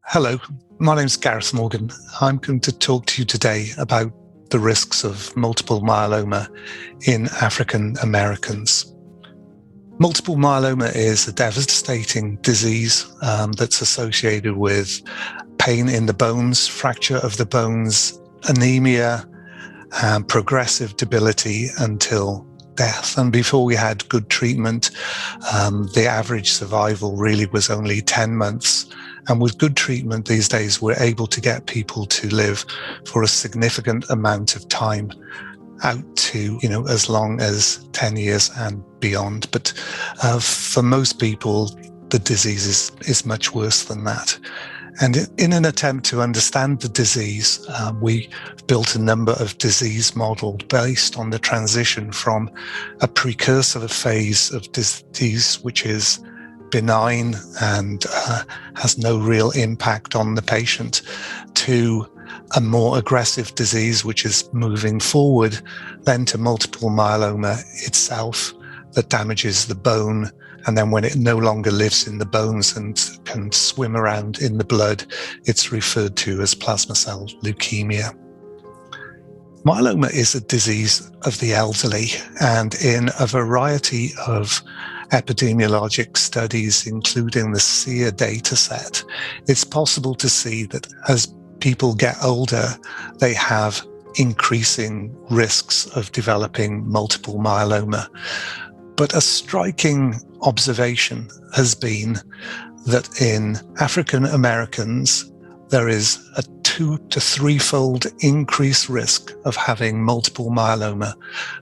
Hello, my name's Gareth Morgan. I'm going to talk to you today about the risks of multiple myeloma in African Americans. Multiple myeloma is a devastating disease that's associated with pain in the bones, fracture of the bones, anemia, and progressive debility until death. And before we had good treatment, the average survival really was only 10 months. And with good treatment these days, we're able to get people to live for a significant amount of time, out to, as long as 10 years and beyond. But for most people, the disease is much worse than that. And in an attempt to understand the disease, we built a number of disease models based on the transition from a precursor phase of disease, which is benign and has no real impact on the patient, to a more aggressive disease, which is moving forward, then to multiple myeloma itself that damages the bone. And then when it no longer lives in the bones and can swim around in the blood, it's referred to as plasma cell leukemia. Myeloma is a disease of the elderly, and in a variety of epidemiologic studies, including the SEER dataset, it's possible to see that as people get older, they have increasing risks of developing multiple myeloma. But a striking observation has been that in African Americans, there is a 2 to 3-fold increased risk of having multiple myeloma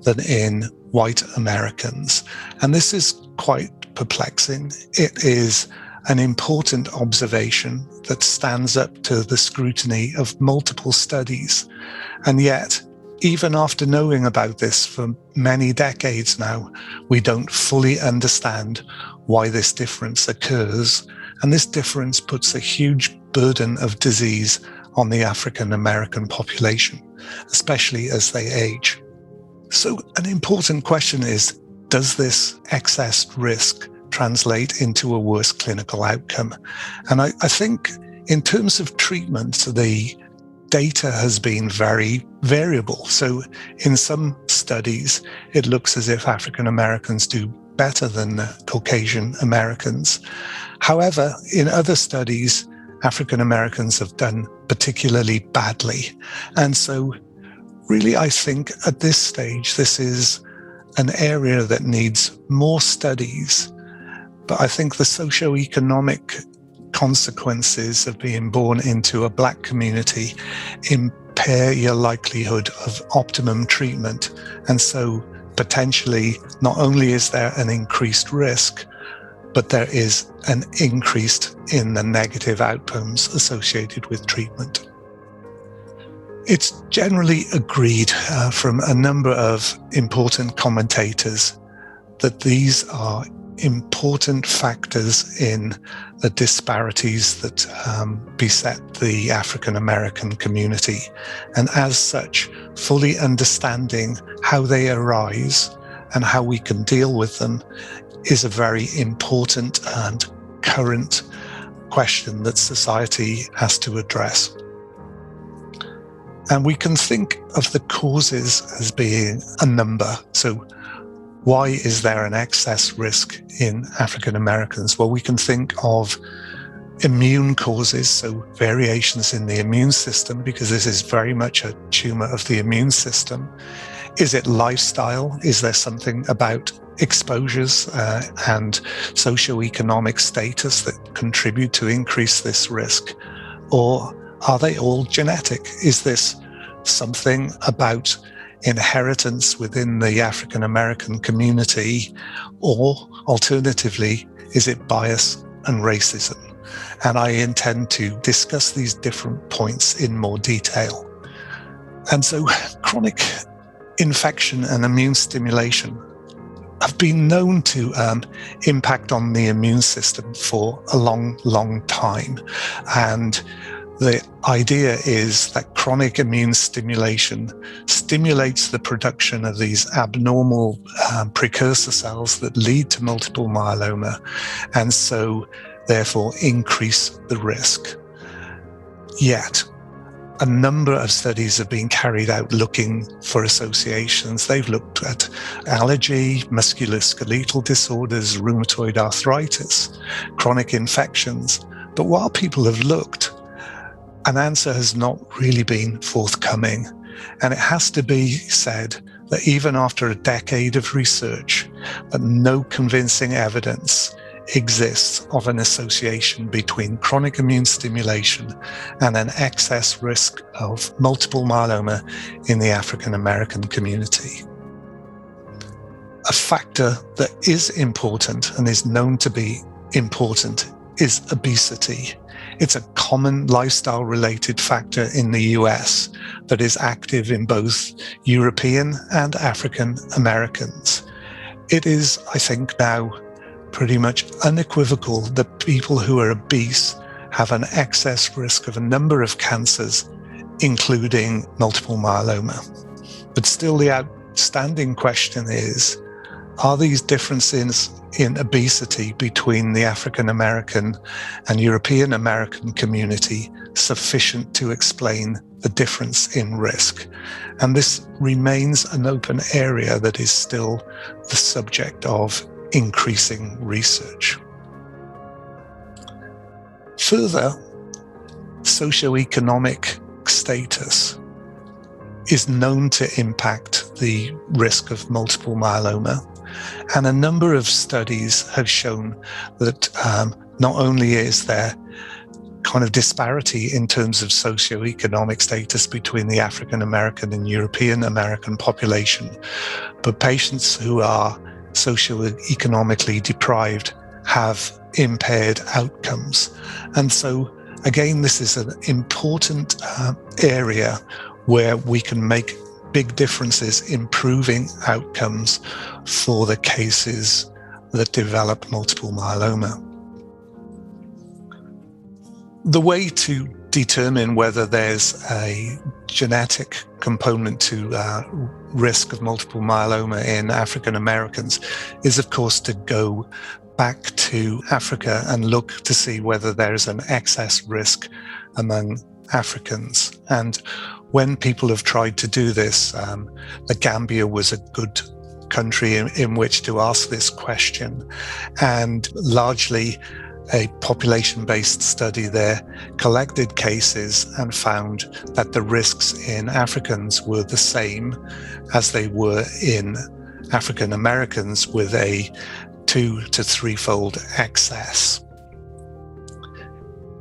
than in white Americans. And this is quite perplexing. It is an important observation that stands up to the scrutiny of multiple studies. And yet, even after knowing about this for many decades now, we don't fully understand why this difference occurs. And this difference puts a huge burden of disease on the African American population, especially as they age. So an important question is, does this excess risk translate into a worse clinical outcome? And I think in terms of treatment, the data has been very variable. So in some studies, it looks as if African Americans do better than Caucasian Americans. However, in other studies, African Americans have done particularly badly. And so really, I think at this stage, this is an area that needs more studies. But I think the socioeconomic consequences of being born into a Black community impair your likelihood of optimum treatment. And so potentially, not only is there an increased risk, but there is an increase in the negative outcomes associated with treatment. It's generally agreed from a number of important commentators that these are important factors in the disparities that beset the African American community. And as such, fully understanding how they arise and how we can deal with them is a very important and current question that society has to address. And we can think of the causes as being a number. So why is there an excess risk in African Americans? Well, we can think of immune causes, so variations in the immune system, because this is very much a tumor of the immune system. Is it lifestyle? Is there something about exposures and socioeconomic status that contribute to increase this risk? Or are they all genetic? Is this something about inheritance within the African American community? Or alternatively, is it bias and racism? And I intend to discuss these different points in more detail. And so chronic infection and immune stimulation have been known to impact on the immune system for a long time. And the idea is that chronic immune stimulation stimulates the production of these abnormal precursor cells that lead to multiple myeloma, and so therefore increase the risk. yet. A number of studies have been carried out looking for associations. They've looked at allergy, musculoskeletal disorders, rheumatoid arthritis, chronic infections. But while people have looked, an answer has not really been forthcoming. And it has to be said that even after a decade of research, that no convincing evidence exists of an association between chronic immune stimulation and an excess risk of multiple myeloma in the African American community. A factor that is important and is known to be important is obesity. It's a common lifestyle-related factor in the US that is active in both European and African Americans. It is, I think, now pretty much unequivocal that people who are obese have an excess risk of a number of cancers, including multiple myeloma. But still, the outstanding question is, are these differences in obesity between the African American and European American community sufficient to explain the difference in risk? And this remains an open area that is still the subject of increasing research. Further, socioeconomic status is known to impact the risk of multiple myeloma, and a number of studies have shown that not only is there kind of disparity in terms of socioeconomic status between the African American and European American population, but patients who are socioeconomically deprived have impaired outcomes. And so, again, this is an important area where we can make big differences, improving outcomes for the cases that develop multiple myeloma. The way to determine whether there's a genetic component to risk of multiple myeloma in African Americans is, of course, to go back to Africa and look to see whether there's an excess risk among Africans. And when people have tried to do this, the Gambia was a good country in which to ask this question. And largely, a population-based study there collected cases and found that the risks in Africans were the same as they were in African Americans, with a 2 to 3-fold excess.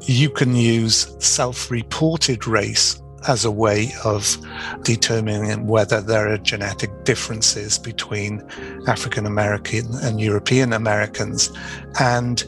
You can use self-reported race as a way of determining whether there are genetic differences between African American and European Americans. And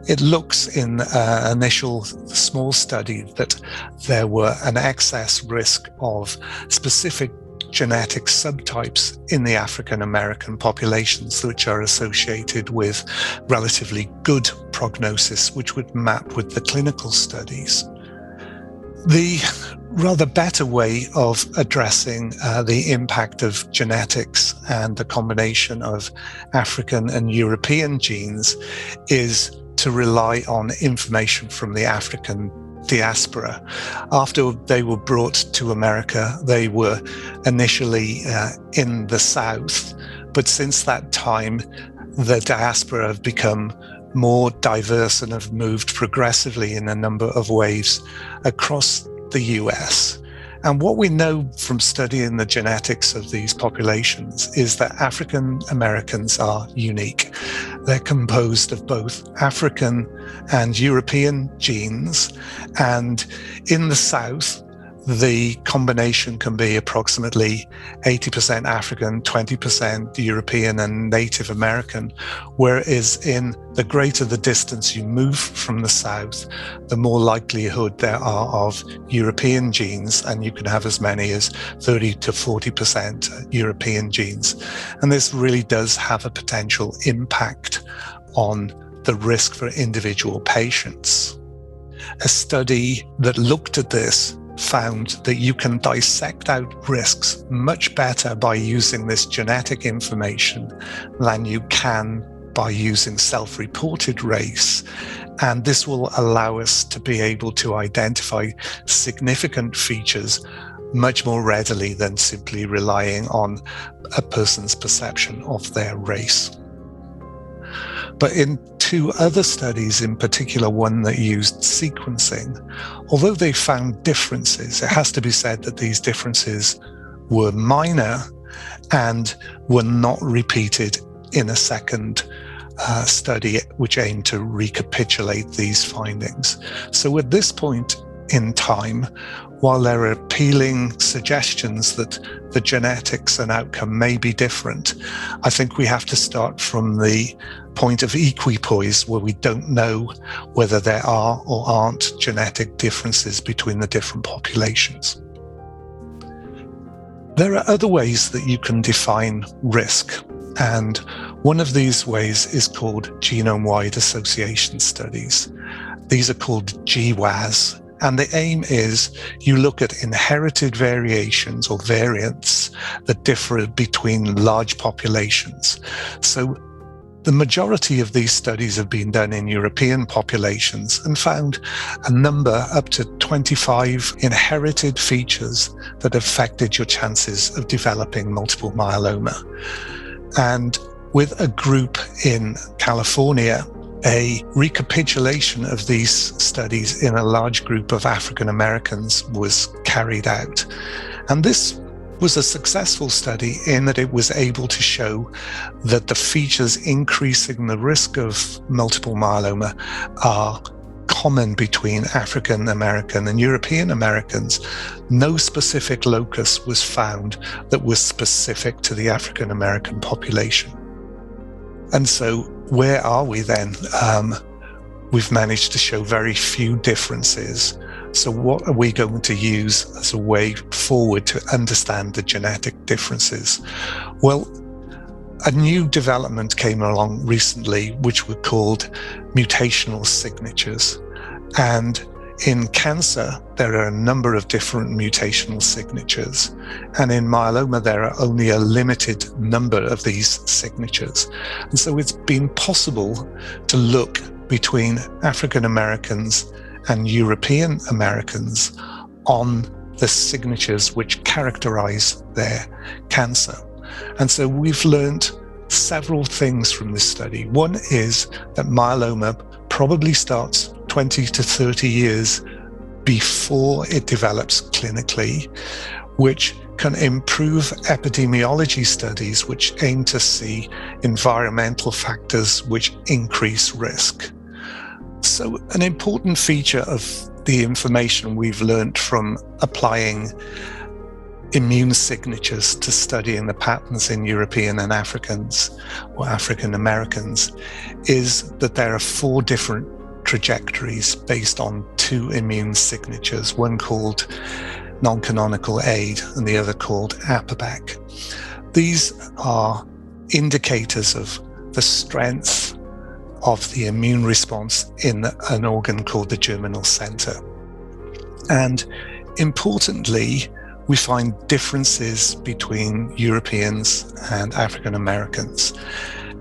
it looks in an initial small study that there were an excess risk of specific genetic subtypes in the African American populations, which are associated with relatively good prognosis, which would map with the clinical studies. The rather better way of addressing the impact of genetics and the combination of African and European genes is to rely on information from the African diaspora. After they were brought to America, they were initially in the South, but since that time, the diaspora have become more diverse and have moved progressively in a number of ways across the US. And what we know from studying the genetics of these populations is that African Americans are unique. They're composed of both African and European genes, and in the South, the combination can be approximately 80% African, 20% European and Native American, whereas in the greater the distance you move from the South, the more likelihood there are of European genes, and you can have as many as 30 to 40% European genes. And this really does have a potential impact on the risk for individual patients. A study that looked at this found that you can dissect out risks much better by using this genetic information than you can by using self-reported race, and this will allow us to be able to identify significant features much more readily than simply relying on a person's perception of their race. But in two other studies, in particular one that used sequencing, although they found differences, it has to be said that these differences were minor and were not repeated in a second study which aimed to recapitulate these findings. So at this point in time, while there are appealing suggestions that the genetics and outcome may be different, I think we have to start from the point of equipoise, where we don't know whether there are or aren't genetic differences between the different populations. There are other ways that you can define risk, and one of these ways is called Genome-Wide Association Studies. These are called GWAS, and the aim is you look at inherited variations or variants that differ between large populations. So the majority of these studies have been done in European populations and found a number up to 25 inherited features that affected your chances of developing multiple myeloma. And with a group in California, a recapitulation of these studies in a large group of African Americans was carried out. And this was a successful study in that it was able to show that the features increasing the risk of multiple myeloma are common between African American and European Americans. No specific locus was found that was specific to the African American population. And so where are we then? We've managed to show very few differences. So what are we going to use as a way forward to understand the genetic differences? Well, a new development came along recently, which were called mutational signatures. And in cancer, there are a number of different mutational signatures. And in myeloma, there are only a limited number of these signatures. And so it's been possible to look between African Americans and European Americans on the signatures which characterize their cancer. And so we've learned several things from this study. One is that myeloma probably starts 20 to 30 years before it develops clinically, which can improve epidemiology studies which aim to see environmental factors which increase risk. So an important feature of the information we've learned from applying immune signatures to studying the patterns in European and Africans or African Americans is that there are 4 different trajectories based on 2 immune signatures, one called non-canonical aid and the other called APOBEC. These are indicators of the strength of the immune response in an organ called the germinal center. And importantly, we find differences between Europeans and African Americans.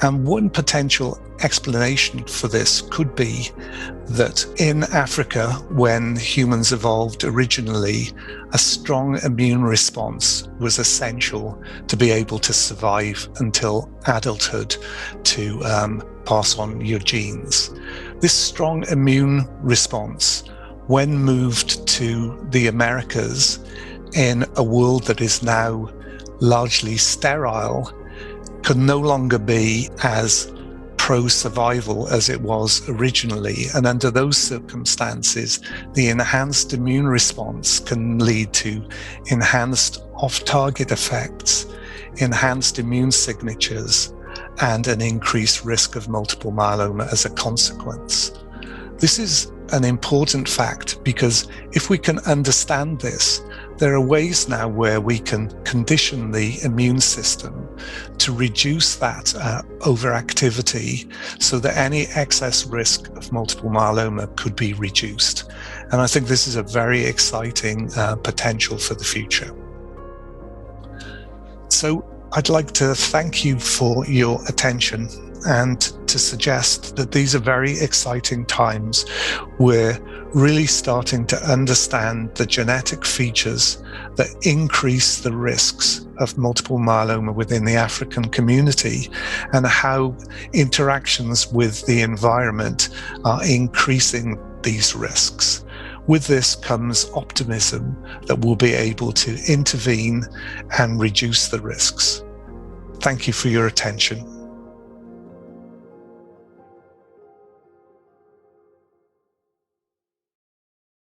And one potential explanation for this could be that in Africa, when humans evolved originally, a strong immune response was essential to be able to survive until adulthood, to pass on your genes. This strong immune response, when moved to the Americas in a world that is now largely sterile, could no longer be as pro-survival as it was originally. And under those circumstances, the enhanced immune response can lead to enhanced off-target effects, enhanced immune signatures, and an increased risk of multiple myeloma as a consequence. This is an important fact because if we can understand this, there are ways now where we can condition the immune system to reduce that overactivity so that any excess risk of multiple myeloma could be reduced. And I think this is a very exciting potential for the future. So I'd like to thank you for your attention and to suggest that these are very exciting times. We're really starting to understand the genetic features that increase the risks of multiple myeloma within the African community, and how interactions with the environment are increasing these risks. With this comes optimism that we'll be able to intervene and reduce the risks. Thank you for your attention.